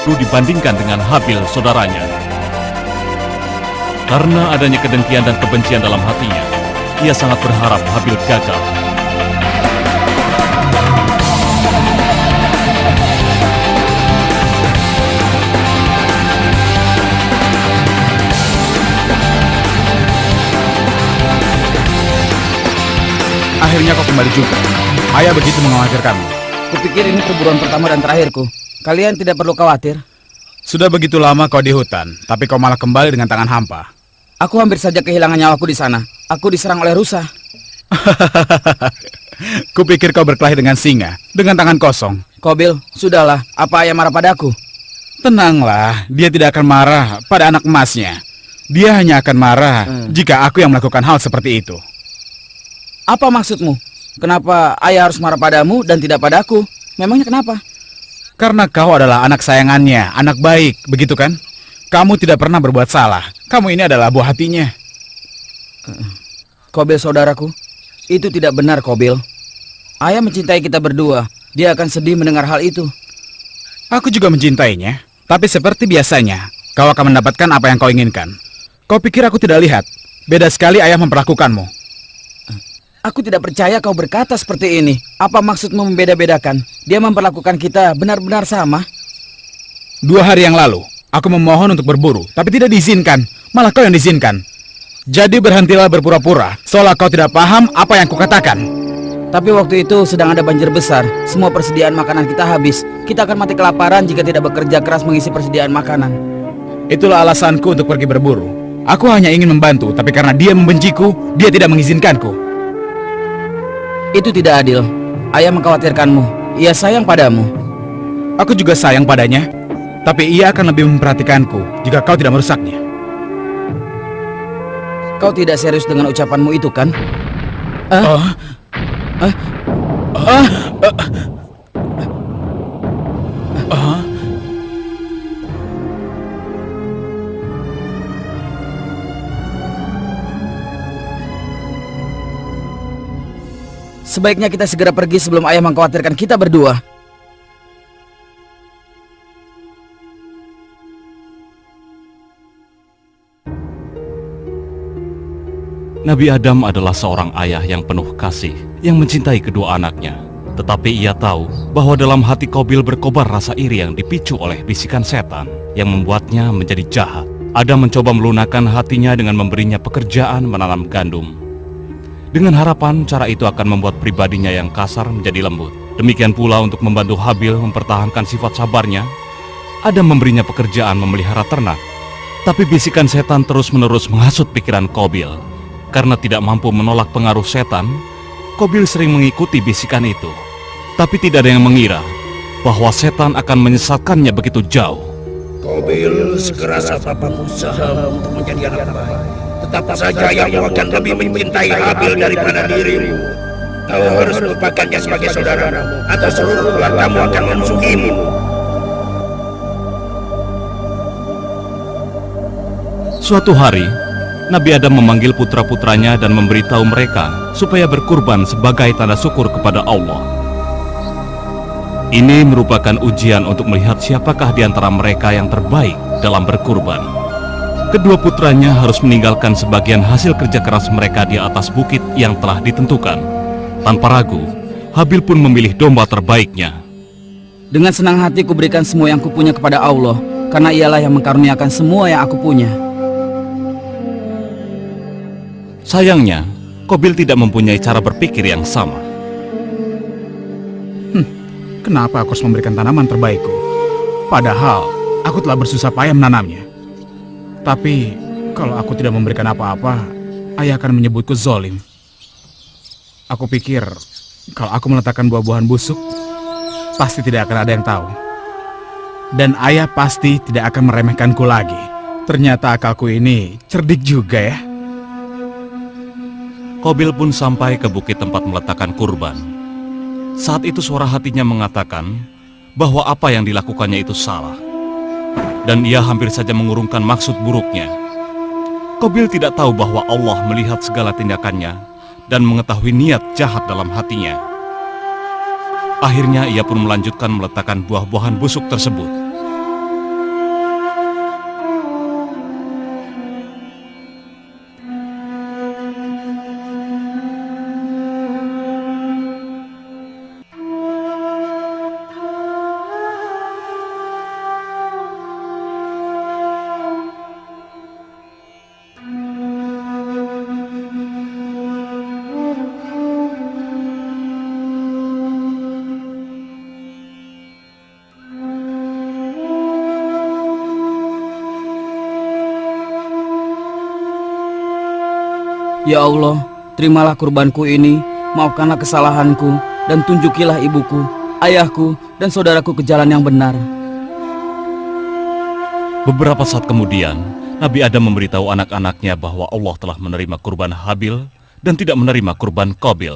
justru dibandingkan dengan Habil saudaranya. Karena adanya kedengkian dan kebencian dalam hatinya, ia sangat berharap Habil gagal. Akhirnya kau kembali juga. Ayah begitu mengkhawatirkanmu. Kupikir ini perburuan pertama dan terakhirku. Kalian tidak perlu khawatir. Sudah begitu lama kau di hutan, tapi kau malah kembali dengan tangan hampa. Aku hampir saja kehilangan nyawaku di sana. Aku diserang oleh rusa. Kupikir kau berkelahi dengan singa, dengan tangan kosong. Qabil, sudahlah. Apa ayah marah padaku? Tenanglah, dia tidak akan marah pada anak emasnya. Dia hanya akan marah jika aku yang melakukan hal seperti itu. Apa maksudmu? Kenapa ayah harus marah padamu dan tidak padaku? Memangnya kenapa? Karena kau adalah anak sayangannya, anak baik, begitu kan? Kamu tidak pernah berbuat salah. Kamu ini adalah buah hatinya. Qabil saudaraku, itu tidak benar, Qabil. Ayah mencintai kita berdua. Dia akan sedih mendengar hal itu. Aku juga mencintainya. Tapi seperti biasanya, kau akan mendapatkan apa yang kau inginkan. Kau pikir aku tidak lihat? Beda sekali ayah memperlakukanmu. Aku tidak percaya kau berkata seperti ini. Apa maksudmu membeda-bedakan? Dia memperlakukan kita benar-benar sama. 2 hari yang lalu, aku memohon untuk berburu, tapi tidak diizinkan. Malah kau yang diizinkan. Jadi berhentilah berpura-pura, seolah kau tidak paham apa yang kukatakan. Tapi waktu itu sedang ada banjir besar. Semua persediaan makanan kita habis. Kita akan mati kelaparan jika tidak bekerja keras mengisi persediaan makanan. Itulah alasanku untuk pergi berburu. Aku hanya ingin membantu, tapi karena dia membenciku, dia tidak mengizinkanku. Itu tidak adil. Ayah mengkhawatirkanmu. Ia sayang padamu. Aku juga sayang padanya, tapi ia akan lebih memperhatikanku jika kau tidak merusaknya. Kau tidak serius dengan ucapanmu itu, kan? Sebaiknya kita segera pergi sebelum ayah mengkhawatirkan kita berdua. Nabi Adam adalah seorang ayah yang penuh kasih, yang mencintai kedua anaknya. Tetapi ia tahu bahwa dalam hati Qabil berkobar rasa iri yang dipicu oleh bisikan setan yang membuatnya menjadi jahat. Adam mencoba melunakkan hatinya dengan memberinya pekerjaan menanam gandum. Dengan harapan cara itu akan membuat pribadinya yang kasar menjadi lembut. Demikian pula untuk membantu Habil mempertahankan sifat sabarnya, Adam memberinya pekerjaan memelihara ternak. Tapi bisikan setan terus-menerus menghasut pikiran Qabil. Karena tidak mampu menolak pengaruh setan, Qabil sering mengikuti bisikan itu. Tapi tidak ada yang mengira bahwa setan akan menyesatkannya begitu jauh. Qabil, sekeras apapun usaha untuk menjadi anak baik, tetap saja yang akan lebih mencintai Habil daripada dirimu. Kau harus melupakannya sebagai saudaramu, atau seluruh keluargamu akan memusuhimu. Suatu hari, Nabi Adam memanggil putra-putranya dan memberitahu mereka supaya berkurban sebagai tanda syukur kepada Allah. Ini merupakan ujian untuk melihat siapakah di antara mereka yang terbaik dalam berkurban. Kedua putranya harus meninggalkan sebagian hasil kerja keras mereka di atas bukit yang telah ditentukan. Tanpa ragu, Habil pun memilih domba terbaiknya. Dengan senang hati kuberikan semua yang kupunya kepada Allah, karena ialah yang mengkaruniakan semua yang aku punya. Sayangnya, Qabil tidak mempunyai cara berpikir yang sama. Kenapa aku harus memberikan tanaman terbaikku? Padahal, aku telah bersusah payah menanamnya. Tapi, kalau aku tidak memberikan apa-apa, ayah akan menyebutku zalim. Aku pikir, kalau aku meletakkan buah-buahan busuk, pasti tidak akan ada yang tahu. Dan ayah pasti tidak akan meremehkanku lagi. Ternyata akalku ini cerdik juga ya. Qabil pun sampai ke bukit tempat meletakkan kurban. Saat itu suara hatinya mengatakan bahwa apa yang dilakukannya itu salah. Dan ia hampir saja mengurungkan maksud buruknya. Qabil tidak tahu bahwa Allah melihat segala tindakannya dan mengetahui niat jahat dalam hatinya. Akhirnya ia pun melanjutkan meletakkan buah-buahan busuk tersebut. Ya Allah, terimalah kurbanku ini, maafkanlah kesalahanku, dan tunjukilah ibuku, ayahku, dan saudaraku ke jalan yang benar. Beberapa saat kemudian, Nabi Adam memberitahu anak-anaknya bahwa Allah telah menerima kurban Habil dan tidak menerima kurban Qabil.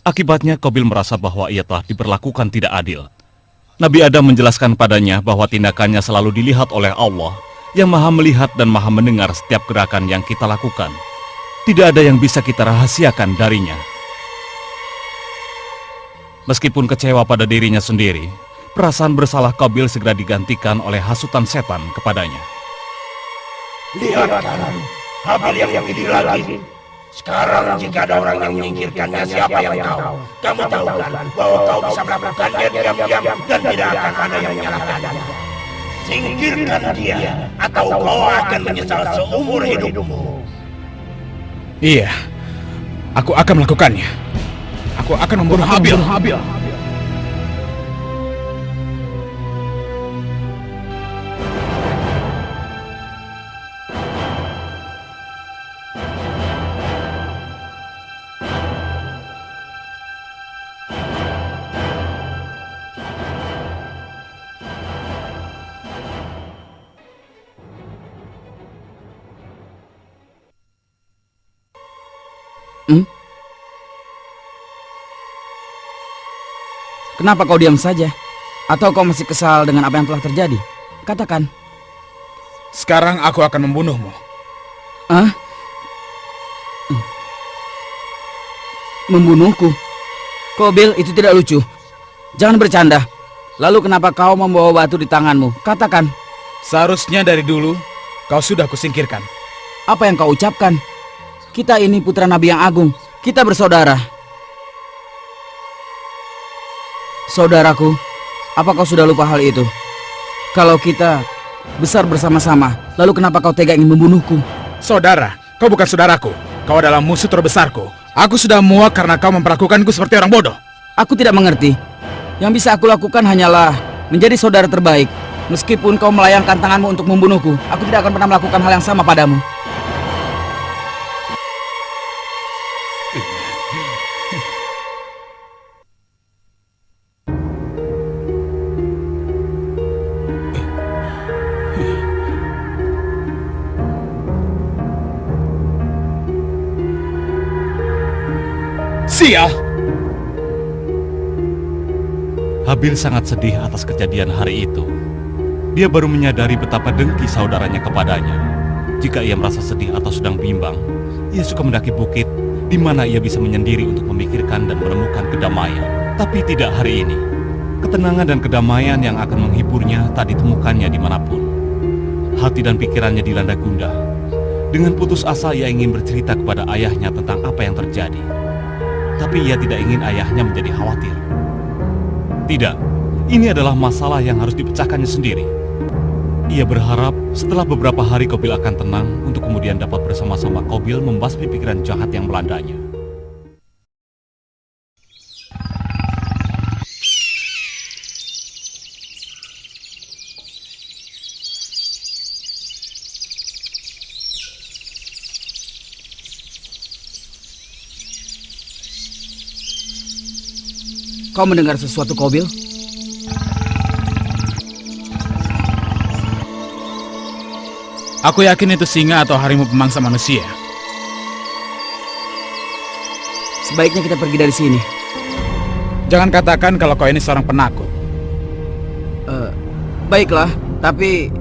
Akibatnya Qabil merasa bahwa ia telah diperlakukan tidak adil. Nabi Adam menjelaskan padanya bahwa tindakannya selalu dilihat oleh Allah yang maha melihat dan maha mendengar setiap gerakan yang kita lakukan. Tidak ada yang bisa kita rahasiakan darinya. Meskipun kecewa pada dirinya sendiri, perasaan bersalah Qabil segera digantikan oleh hasutan setan kepadanya. Lihat kan, Habil yang ini lagi. Sekarang jika ada orang yang menyingkirkannya, siapa yang tahu? Kamu tahu kan bahwa kau bisa melakukannya diam-diam dan tidak akan ada yang menyalahkannya. Singkirkan dia, atau kau akan menyesal seumur hidupmu. Iya, aku akan melakukannya. Aku akan membunuh Habil. Kenapa kau diam saja? Atau kau masih kesal dengan apa yang telah terjadi? Katakan. Sekarang aku akan membunuhmu. Ah? Membunuhku? Qabil, itu tidak lucu. Jangan bercanda. Lalu kenapa kau membawa batu di tanganmu? Katakan. Seharusnya dari dulu kau sudah kusingkirkan. Apa yang kau ucapkan? Kita ini putra Nabi yang agung. Kita bersaudara. Saudaraku, apa kau sudah lupa hal itu? Kalau kita besar bersama-sama, lalu kenapa kau tega ingin membunuhku? Saudara, kau bukan saudaraku. Kau adalah musuh terbesarku. Aku sudah muak karena kau memperlakukanku seperti orang bodoh. Aku tidak mengerti. Yang bisa aku lakukan hanyalah menjadi saudara terbaik. Meskipun kau melayangkan tanganmu untuk membunuhku, aku tidak akan pernah melakukan hal yang sama padamu. Sial! Habil sangat sedih atas kejadian hari itu. Dia baru menyadari betapa dengki saudaranya kepadanya. Jika ia merasa sedih atau sedang bimbang, ia suka mendaki bukit di mana ia bisa menyendiri untuk memikirkan dan menemukan kedamaian. Tapi tidak hari ini. Ketenangan dan kedamaian yang akan menghiburnya tak ditemukannya dimanapun. Hati dan pikirannya dilanda gundah. Dengan putus asa ia ingin bercerita kepada ayahnya tentang apa yang terjadi. Tapi ia tidak ingin ayahnya menjadi khawatir. Tidak, ini adalah masalah yang harus dipecahkannya sendiri. Ia berharap setelah beberapa hari Qabil akan tenang untuk kemudian dapat bersama-sama Qabil membasmi pikiran jahat yang melandanya. Kau mendengar sesuatu, Qabil? Aku yakin itu singa atau harimau pemangsa manusia. Sebaiknya kita pergi dari sini. Jangan katakan kalau kau ini seorang penakut. Baiklah, tapi